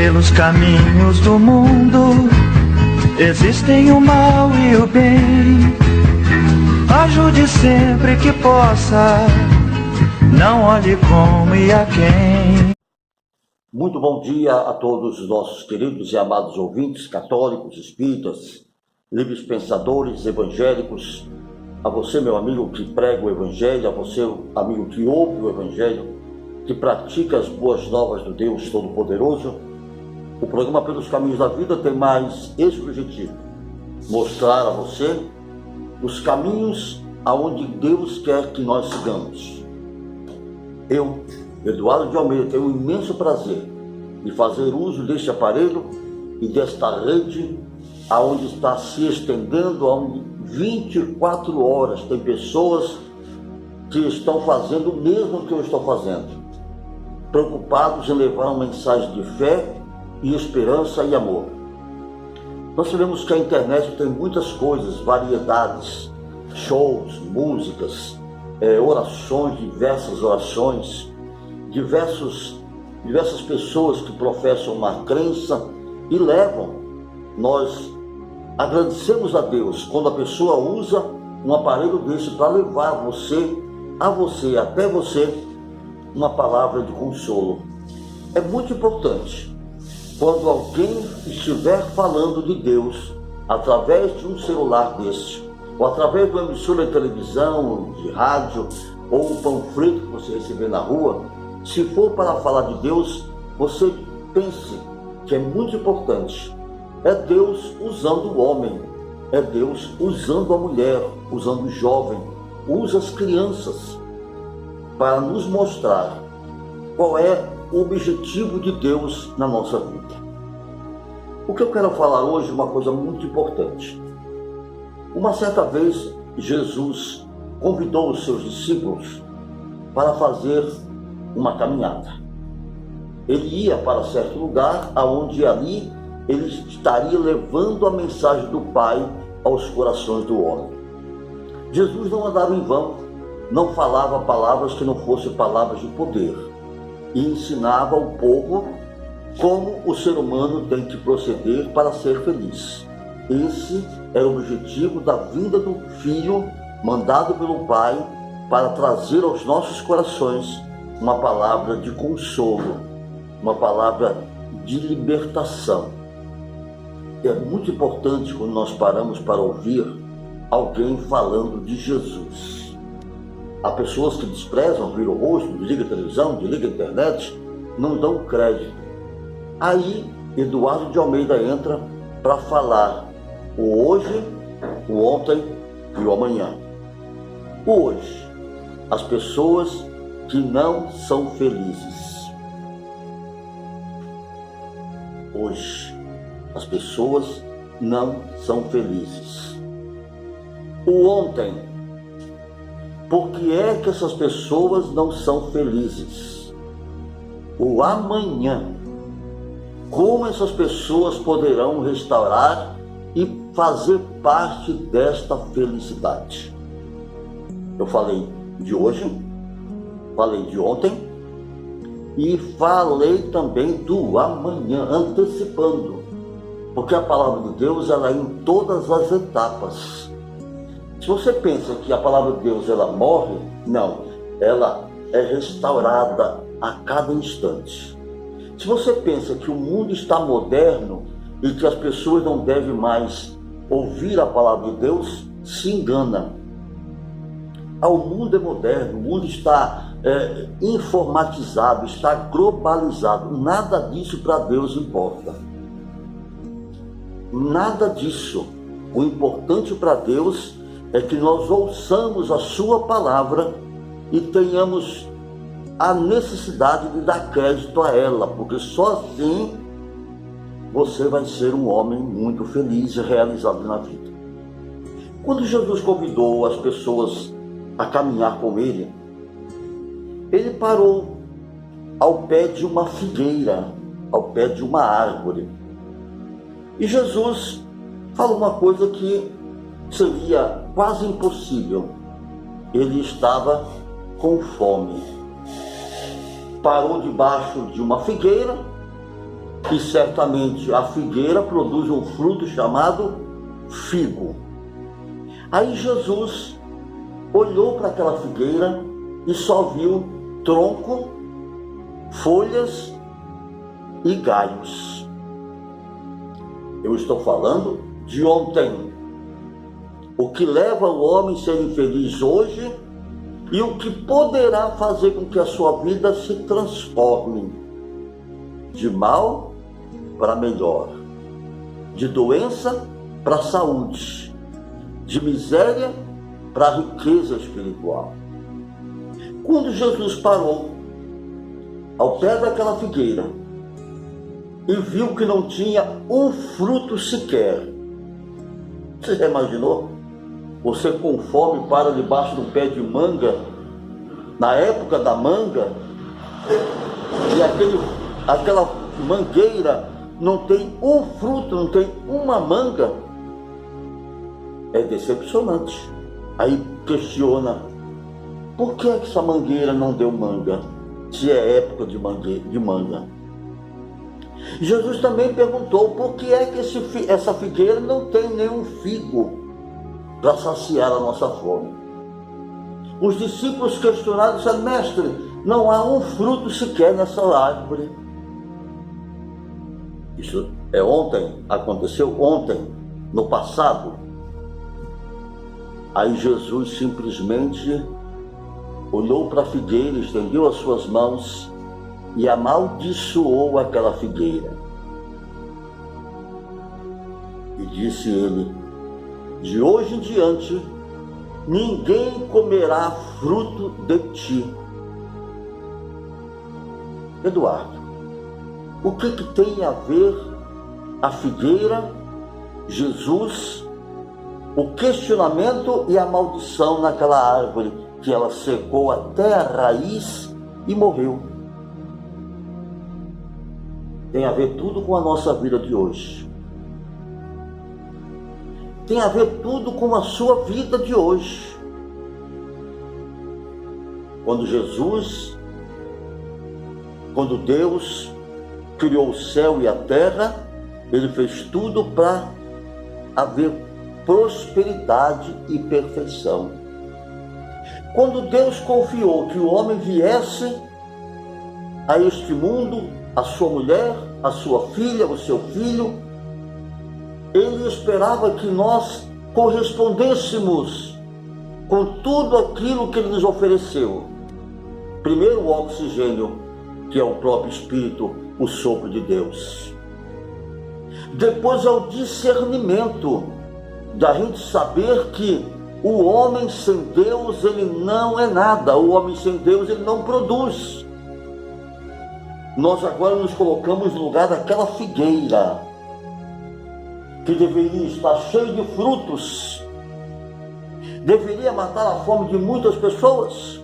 Pelos caminhos do mundo existem o mal e o bem. Ajude sempre que possa, não olhe como e a quem. Muito bom dia a todos os nossos queridos e amados ouvintes, católicos, espíritas, livres pensadores, evangélicos. A você, meu amigo, que prega o Evangelho, a você, amigo que ouve o Evangelho, que pratica as boas novas do Deus Todo-Poderoso. O programa Pelos Caminhos da Vida tem mais esse objetivo: mostrar a você os caminhos aonde Deus quer que nós sigamos. Eu, Eduardo de Almeida, tenho um imenso prazer de fazer uso deste aparelho e desta rede aonde está se estendendo, aonde 24 horas tem pessoas que estão fazendo o mesmo que eu estou fazendo, preocupados em levar uma mensagem de fé e esperança e amor. Nós sabemos que a internet tem muitas coisas, variedades, shows, músicas, orações, diversas orações, diversas pessoas que professam uma crença e levam. Nós agradecemos a Deus quando a pessoa usa um aparelho desse para levar até você, uma palavra de consolo. É muito importante quando alguém estiver falando de Deus através de um celular desse, ou através de uma emissora de televisão, de rádio, ou um panfleto que você receber na rua. Se for para falar de Deus, você pense que é muito importante. É Deus usando o homem, é Deus usando a mulher, usando o jovem, usa as crianças para nos mostrar qual é o objetivo de Deus na nossa vida. O que eu quero falar hoje é uma coisa muito importante. Uma certa vez, Jesus convidou os seus discípulos para fazer uma caminhada. Ele ia para certo lugar, aonde ali ele estaria levando a mensagem do Pai aos corações do homem. Jesus não andava em vão, não falava palavras que não fossem palavras de poder, e ensinava ao povo como o ser humano tem que proceder para ser feliz. Esse era o objetivo da vinda do Filho, mandado pelo Pai, para trazer aos nossos corações uma palavra de consolo, uma palavra de libertação. É muito importante quando nós paramos para ouvir alguém falando de Jesus. Há pessoas que desprezam, viram o rosto, desligam a televisão, desligam a internet, não dão crédito. Aí, Eduardo de Almeida entra para falar o hoje, o ontem e o amanhã. O hoje, as pessoas que não são felizes. Hoje, as pessoas não são felizes. O ontem, por que é que essas pessoas não são felizes? O amanhã, como essas pessoas poderão restaurar e fazer parte desta felicidade? Eu falei de hoje, falei de ontem e falei também do amanhã, antecipando, porque a palavra de Deus ela é em todas as etapas. Se você pensa que a palavra de Deus ela morre, não, ela é restaurada a cada instante. Se você pensa que o mundo está moderno e que as pessoas não devem mais ouvir a palavra de Deus, se engana. O mundo é moderno, o mundo está informatizado, está globalizado. Nada disso para Deus importa. Nada disso. O importante para Deus é que nós ouçamos a sua palavra e tenhamos a necessidade de dar crédito a ela, porque só assim você vai ser um homem muito feliz e realizado na vida. Quando Jesus convidou as pessoas a caminhar com ele, ele parou ao pé de uma figueira, ao pé de uma árvore. E Jesus falou uma coisa que seria quase impossível. Ele estava com fome. Parou debaixo de uma figueira E certamente a figueira produz um fruto chamado figo. Aí Jesus olhou para aquela figueira e só viu tronco, folhas e galhos. Eu estou falando de ontem. O que leva o homem a ser infeliz hoje e o que poderá fazer com que a sua vida se transforme de mal para melhor, de doença para saúde, de miséria para riqueza espiritual. Quando Jesus parou ao pé daquela figueira e viu que não tinha um fruto sequer, você já imaginou? Você com fome para debaixo do pé de manga, na época da manga, e aquela mangueira não tem um fruto, não tem uma manga. É decepcionante. Aí questiona, por que essa mangueira não deu manga, se é época de manga? Jesus também perguntou, por que é que essa figueira não tem nenhum figo para saciar a nossa fome? Os discípulos questionaram, disseram, mestre, não há um fruto sequer nessa árvore. Isso é ontem, aconteceu ontem, no passado. Aí Jesus simplesmente olhou para a figueira, estendeu as suas mãos e amaldiçoou aquela figueira. E disse ele, de hoje em diante, ninguém comerá fruto de ti. Eduardo, o que tem a ver a figueira, Jesus, o questionamento e a maldição naquela árvore, que ela secou até a raiz e morreu? Tem a ver tudo com a nossa vida de hoje. Tem a ver tudo com a sua vida de hoje. Quando Deus criou o céu e a terra, Ele fez tudo para haver prosperidade e perfeição. Quando Deus confiou que o homem viesse a este mundo, a sua mulher, a sua filha, o seu filho, Ele esperava que nós correspondêssemos com tudo aquilo que Ele nos ofereceu. Primeiro, o oxigênio, que é o próprio Espírito, o sopro de Deus. Depois é o discernimento, da gente saber que o homem sem Deus, ele não é nada. O homem sem Deus, ele não produz. Nós agora nos colocamos no lugar daquela figueira, que deveria estar cheio de frutos, deveria matar a fome de muitas pessoas,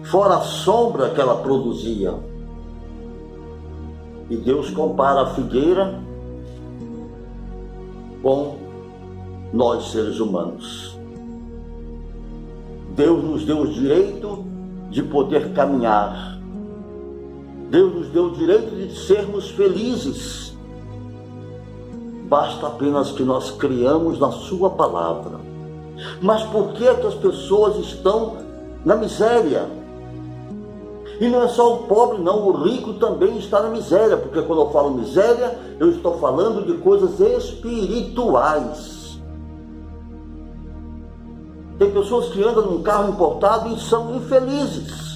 fora a sombra que ela produzia. E Deus compara a figueira com nós, seres humanos. Deus nos deu o direito de poder caminhar. Deus nos deu o direito de sermos felizes. Basta apenas que nós criamos na sua palavra. Mas por que é que as pessoas estão na miséria? E não é só o pobre não, o rico também está na miséria, porque quando eu falo miséria, eu estou falando de coisas espirituais. Tem pessoas que andam num carro importado e são infelizes.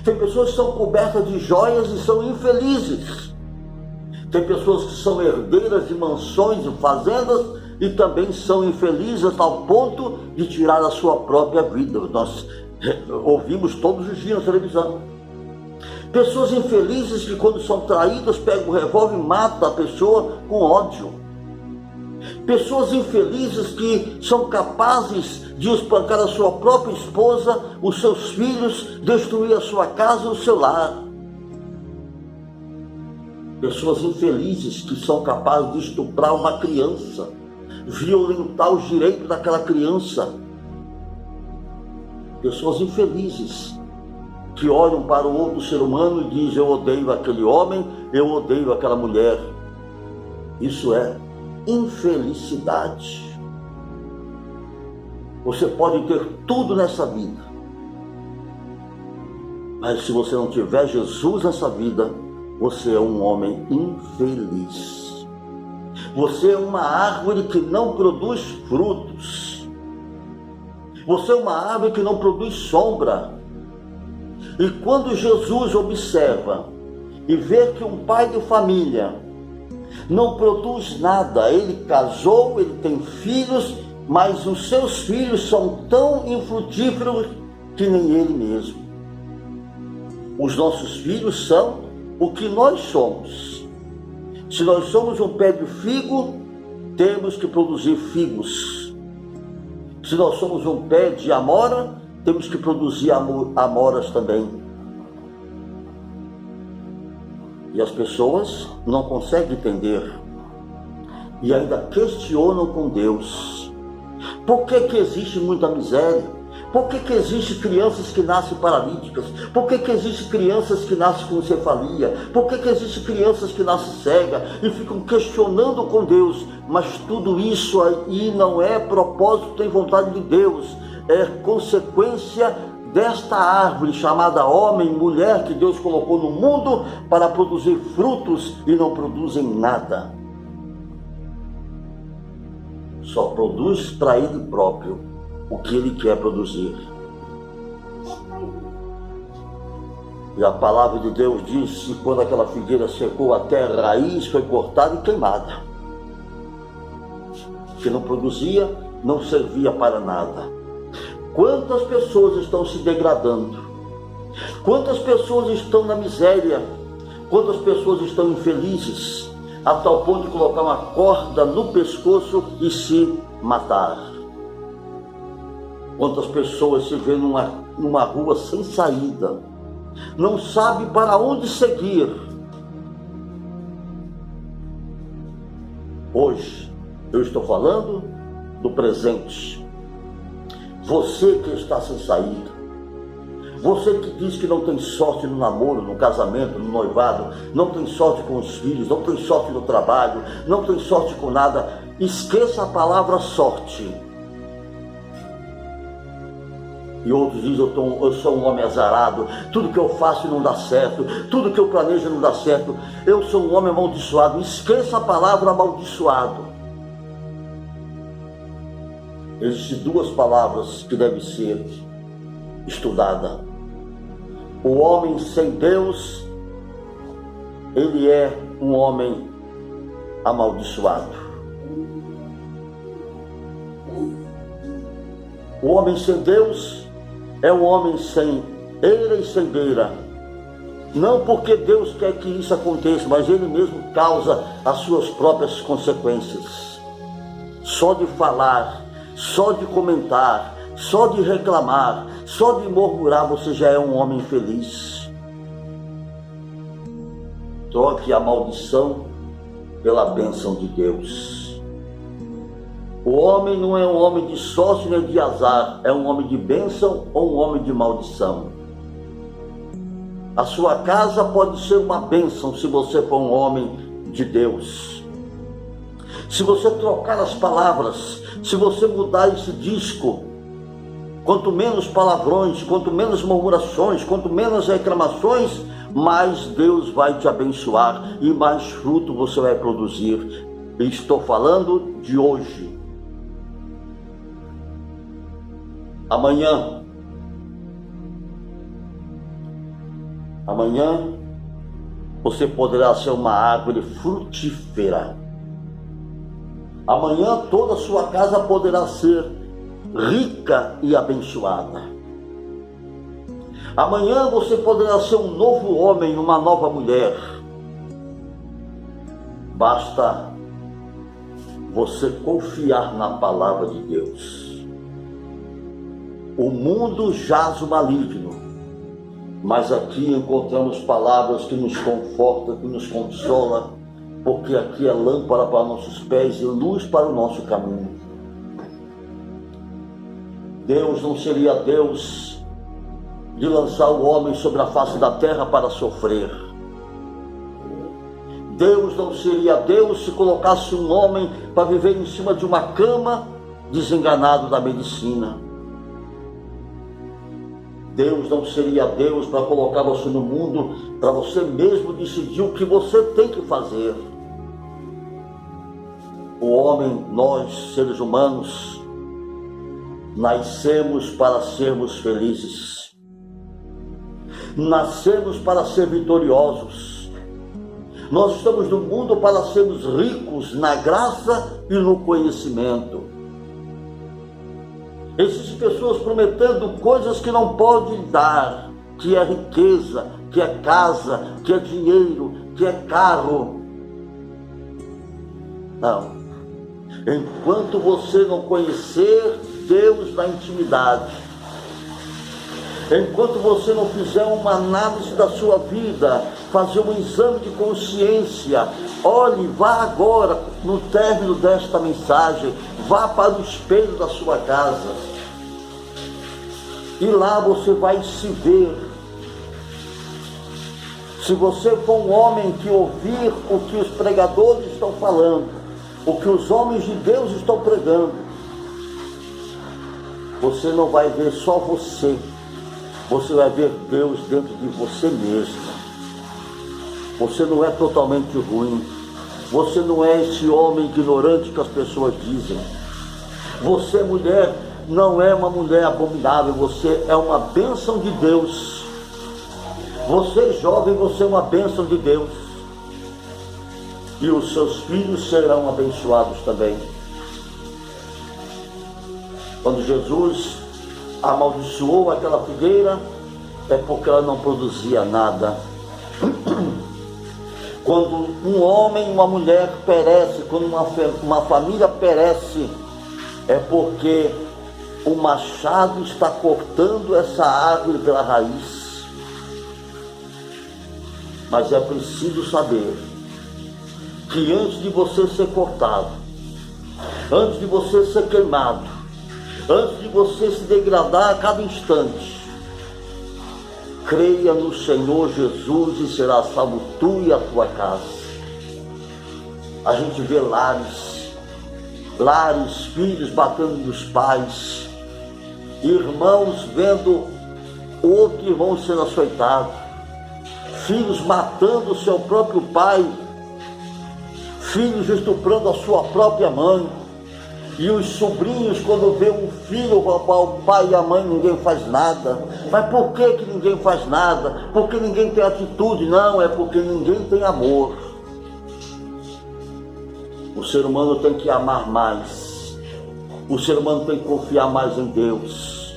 Tem pessoas que são cobertas de joias e são infelizes. Tem pessoas que são herdeiras de mansões e fazendas e também são infelizes ao ponto de tirar a sua própria vida. Nós ouvimos todos os dias na televisão. Pessoas infelizes que, quando são traídas, pegam o revólver e matam a pessoa com ódio. Pessoas infelizes que são capazes de espancar a sua própria esposa, os seus filhos, destruir a sua casa e o seu lar. Pessoas infelizes que são capazes de estuprar uma criança, violentar os direitos daquela criança. Pessoas infelizes que olham para o outro ser humano e dizem: eu odeio aquele homem, eu odeio aquela mulher. Isso é infelicidade. Você pode ter tudo nessa vida, mas se você não tiver Jesus nessa vida, você é um homem infeliz. Você é uma árvore que não produz frutos. Você é uma árvore que não produz sombra. E quando Jesus observa e vê que um pai de família não produz nada, ele casou, ele tem filhos, mas os seus filhos são tão infrutíferos que nem ele mesmo. Os nossos filhos são o que nós somos. Se nós somos um pé de figo, temos que produzir figos. Se nós somos um pé de amora, temos que produzir amoras também. E as pessoas não conseguem entender e ainda questionam com Deus. Por que existe muita miséria? Por que existe crianças que nascem paralíticas? Por que existe crianças que nascem com cefalia? Por que existe crianças que nascem cegas? E ficam questionando com Deus. Mas tudo isso aí não é propósito nem vontade de Deus. É consequência desta árvore chamada homem, mulher, que Deus colocou no mundo para produzir frutos e não produzem nada. Só produz para ele próprio o que ele quer produzir. E a palavra de Deus diz que quando aquela figueira secou, até a raiz foi cortada e queimada. Que não produzia, não servia para nada. Quantas pessoas estão se degradando? Quantas pessoas estão na miséria? Quantas pessoas estão infelizes? A tal ponto de colocar uma corda no pescoço e se matar. Quantas pessoas se vêem numa rua sem saída, não sabe para onde seguir. Hoje, eu estou falando do presente. Você que está sem saída, você que diz que não tem sorte no namoro, no casamento, no noivado, não tem sorte com os filhos, não tem sorte no trabalho, não tem sorte com nada, esqueça a palavra sorte. E outros dizem, eu sou um homem azarado, tudo que eu faço não dá certo, tudo que eu planejo não dá certo, eu sou um homem amaldiçoado. Esqueça a palavra amaldiçoado. Existem duas palavras que devem ser estudadas. O homem sem Deus, ele é um homem amaldiçoado. O homem sem Deus é um homem sem eira e sem beira. Não porque Deus quer que isso aconteça, mas ele mesmo causa as suas próprias consequências. Só de falar, só de comentar, só de reclamar, só de murmurar, você já é um homem infeliz. Troque a maldição pela bênção de Deus. O homem não é um homem de sorte nem de azar, é um homem de bênção ou um homem de maldição. A sua casa pode ser uma bênção se você for um homem de Deus. Se você trocar as palavras, se você mudar esse disco, quanto menos palavrões, quanto menos murmurações, quanto menos reclamações, mais Deus vai te abençoar e mais fruto você vai produzir. Estou falando de hoje. Amanhã você poderá ser uma árvore frutífera. Amanhã toda a sua casa poderá ser rica e abençoada. Amanhã você poderá ser um novo homem, uma nova mulher. Basta você confiar na palavra de Deus. O mundo jaz o maligno, mas aqui encontramos palavras que nos confortam, que nos consolam, porque aqui é lâmpada para nossos pés e luz para o nosso caminho. Deus não seria Deus de lançar o homem sobre a face da terra para sofrer. Deus não seria Deus se colocasse um homem para viver em cima de uma cama, desenganado da medicina. Deus não seria Deus para colocar você no mundo, para você mesmo decidir o que você tem que fazer. O homem, nós, seres humanos, nascemos para sermos felizes. Nascemos para ser vitoriosos. Nós estamos no mundo para sermos ricos na graça e no conhecimento. Existem pessoas prometendo coisas que não podem dar, que é riqueza, que é casa, que é dinheiro, que é carro. Não. Enquanto você não conhecer Deus na intimidade, enquanto você não fizer uma análise da sua vida, fazer um exame de consciência, olhe, vá agora, no término desta mensagem, vá para o espelho da sua casa, e lá você vai se ver. Se você for um homem que ouvir o que os pregadores estão falando, o que os homens de Deus estão pregando, você não vai ver só você, você vai ver Deus dentro de você mesmo. Você não é totalmente ruim, você não é esse homem ignorante que as pessoas dizem. Você, mulher, não é uma mulher abominável, você é uma bênção de Deus. Você, jovem, você é uma bênção de Deus. E os seus filhos serão abençoados também. Quando Jesus amaldiçoou aquela figueira, é porque ela não produzia nada. Quando um homem e uma mulher perece, quando uma família perece, é porque o machado está cortando essa árvore pela raiz. Mas é preciso saber que antes de você ser cortado, antes de você ser queimado, antes de você se degradar a cada instante, creia no Senhor Jesus e será salvo tu e a tua casa. A gente vê lares, filhos batendo nos pais, irmãos vendo outro irmão sendo açoitado, filhos matando o seu próprio pai, filhos estuprando a sua própria mãe, e os sobrinhos, quando vê um filho roubar o pai e a mãe, ninguém faz nada. Mas por que ninguém faz nada? Porque ninguém tem atitude? Não, é porque ninguém tem amor. O ser humano tem que amar mais. O ser humano tem que confiar mais em Deus.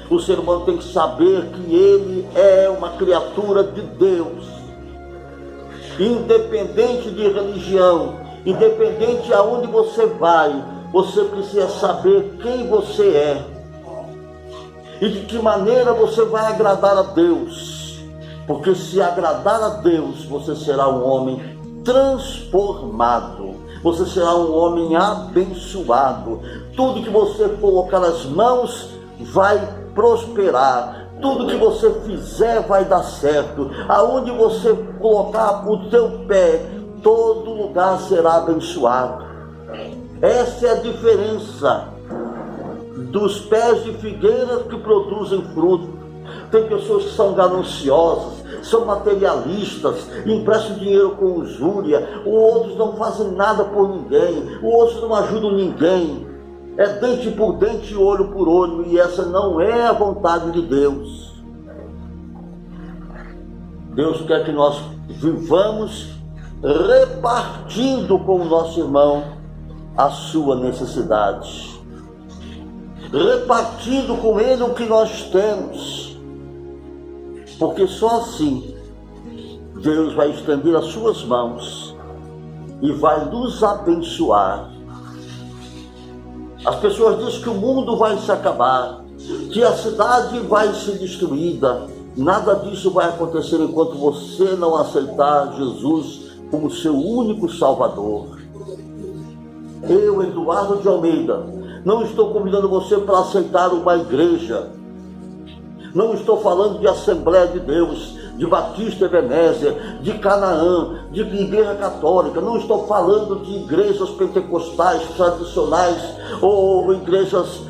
O ser humano tem que saber que ele é uma criatura de Deus. Independente de religião, independente aonde você vai, você precisa saber quem você é e de que maneira você vai agradar a Deus, porque se agradar a Deus, você será um homem transformado, você será um homem abençoado. Tudo que você colocar nas mãos vai prosperar, tudo que você fizer vai dar certo. Aonde você colocar o teu pé, todo lugar será abençoado. Essa é a diferença dos pés de figueira que produzem fruto. Tem pessoas que são gananciosas, são materialistas, emprestam dinheiro com usúria, outros não fazem nada por ninguém, outros não ajudam ninguém. É dente por dente e olho por olho, e essa não é a vontade de Deus. Deus quer que nós vivamos repartindo com o nosso irmão a sua necessidade, repartindo com ele o que nós temos, porque só assim Deus vai estender as suas mãos e vai nos abençoar. As pessoas dizem que o mundo vai se acabar, que a cidade vai ser destruída. Nada disso vai acontecer enquanto você não aceitar Jesus como seu único Salvador. Eu, Eduardo de Almeida, não estou convidando você para aceitar uma igreja. Não estou falando de Assembleia de Deus. de Batista Ebenezer, de Canaã, de igreja católica. Não estou falando de igrejas pentecostais tradicionais ou igrejas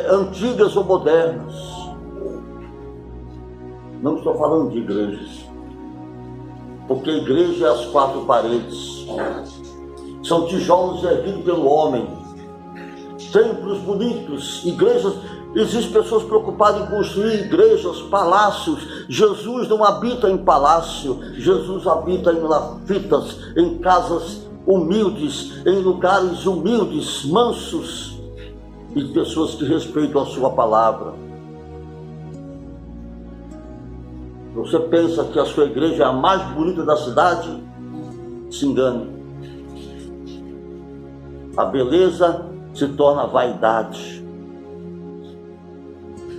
antigas ou modernas. Não estou falando de igrejas, porque a igreja é as quatro paredes, são tijolos erguidos pelo homem, templos bonitos, igrejas. Existem pessoas preocupadas em construir igrejas, palácios. Jesus não habita em palácio, Jesus habita em lafitas, em casas humildes, em lugares humildes, mansos, e pessoas que respeitam a sua palavra. Você pensa que a sua igreja é a mais bonita da cidade? Se engane. A beleza se torna vaidade.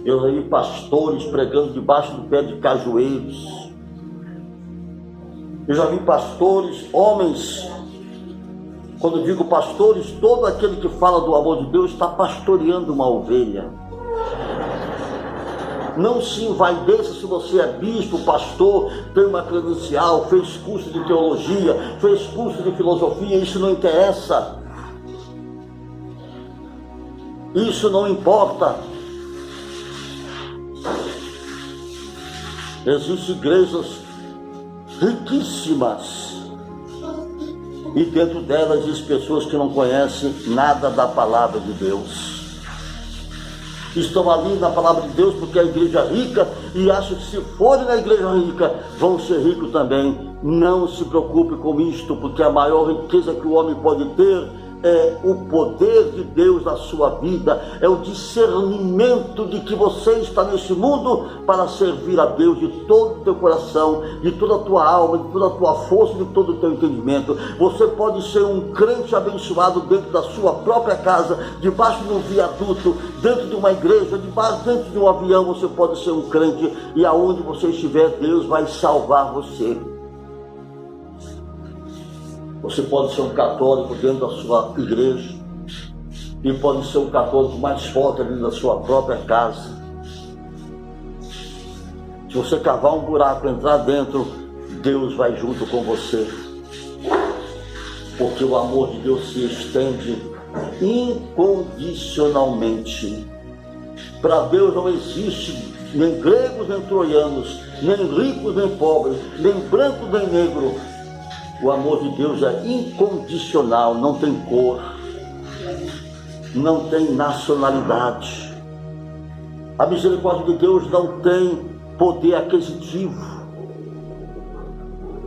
Eu já vi pastores pregando debaixo do pé de cajueiros. Eu já vi pastores, homens. Quando eu digo pastores, todo aquele que fala do amor de Deus está pastoreando uma ovelha. Não se envaideça se você é bispo, pastor, tem uma credencial, fez curso de teologia, fez curso de filosofia, isso não interessa. Isso não importa. Existem igrejas riquíssimas e dentro delas existem pessoas que não conhecem nada da palavra de Deus. Estão ali na palavra de Deus porque a igreja é rica e acham que se forem na igreja rica vão ser ricos também. Não se preocupe com isto, porque a maior riqueza que o homem pode ter é o poder de Deus na sua vida, é o discernimento de que você está nesse mundo para servir a Deus de todo o teu coração, de toda a tua alma, de toda a tua força, de todo o teu entendimento. Você pode ser um crente abençoado dentro da sua própria casa, debaixo de um viaduto, dentro de uma igreja, dentro de um avião. Você pode ser um crente e aonde você estiver, Deus vai salvar você. Você pode ser um católico dentro da sua igreja e pode ser um católico mais forte dentro da sua própria casa. Se você cavar um buraco e entrar dentro, Deus vai junto com você. Porque o amor de Deus se estende incondicionalmente. Para Deus não existe nem gregos nem troianos, nem ricos nem pobres, nem branco nem negro. O amor de Deus é incondicional, não tem cor, não tem nacionalidade. A misericórdia de Deus não tem poder aquisitivo.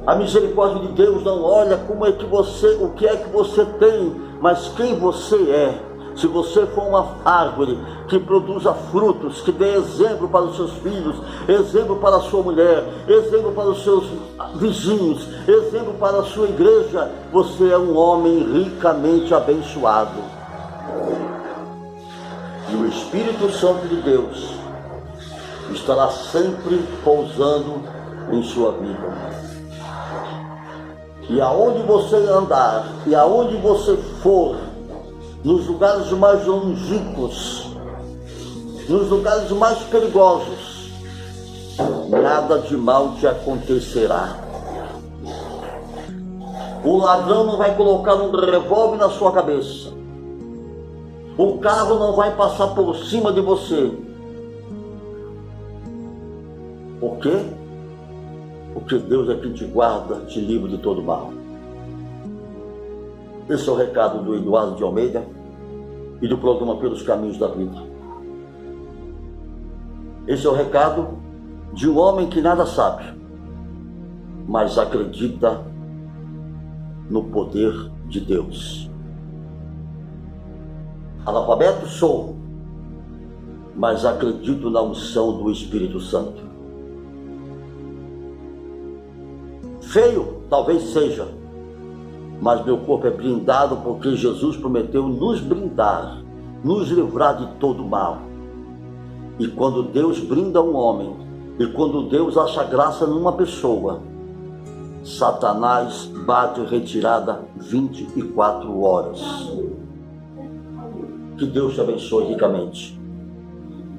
A misericórdia de Deus não olha como é que você, o que é que você tem, mas quem você é. Se você for uma árvore que produza frutos, que dê exemplo para os seus filhos, exemplo para a sua mulher, exemplo para os seus vizinhos, exemplo para a sua igreja, você é um homem ricamente abençoado. E o Espírito Santo de Deus estará sempre pousando em sua vida. E aonde você andar, e aonde você for, nos lugares mais longínquos, nos lugares mais perigosos, nada de mal te acontecerá. O ladrão não vai colocar um revólver na sua cabeça. O carro não vai passar por cima de você. Por quê? Porque Deus é quem te guarda, te livra de todo mal. Esse é o recado do Eduardo de Almeida e do programa Pelos Caminhos da Vida. Esse é o recado de um homem que nada sabe, mas acredita no poder de Deus. Analfabeto sou, mas acredito na unção do Espírito Santo. Feio, talvez seja, mas meu corpo é blindado porque Jesus prometeu nos blindar, nos livrar de todo mal. E quando Deus brinda um homem, e quando Deus acha graça numa pessoa, Satanás bate retirada 24 horas. Que Deus te abençoe ricamente.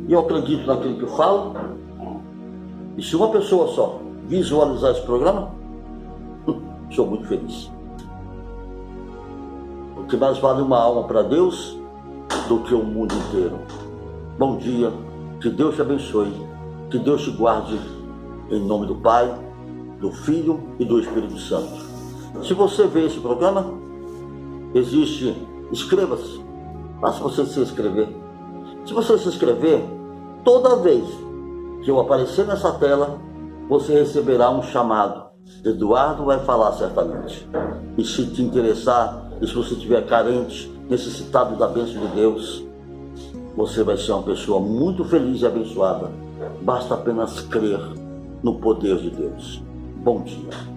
E eu acredito naquilo que eu falo. E se uma pessoa só visualizar esse programa? Sou muito feliz. O que mais vale uma alma para Deus do que o mundo inteiro. Bom dia, que Deus te abençoe, que Deus te guarde, em nome do Pai, do Filho e do Espírito Santo. Se você vê esse programa, inscreva-se, faça você se inscrever. Se você se inscrever, toda vez que eu aparecer nessa tela, você receberá um chamado. Eduardo vai falar certamente. E se te interessar, e se você estiver carente, necessitado da bênção de Deus, você vai ser uma pessoa muito feliz e abençoada. Basta apenas crer no poder de Deus. Bom dia.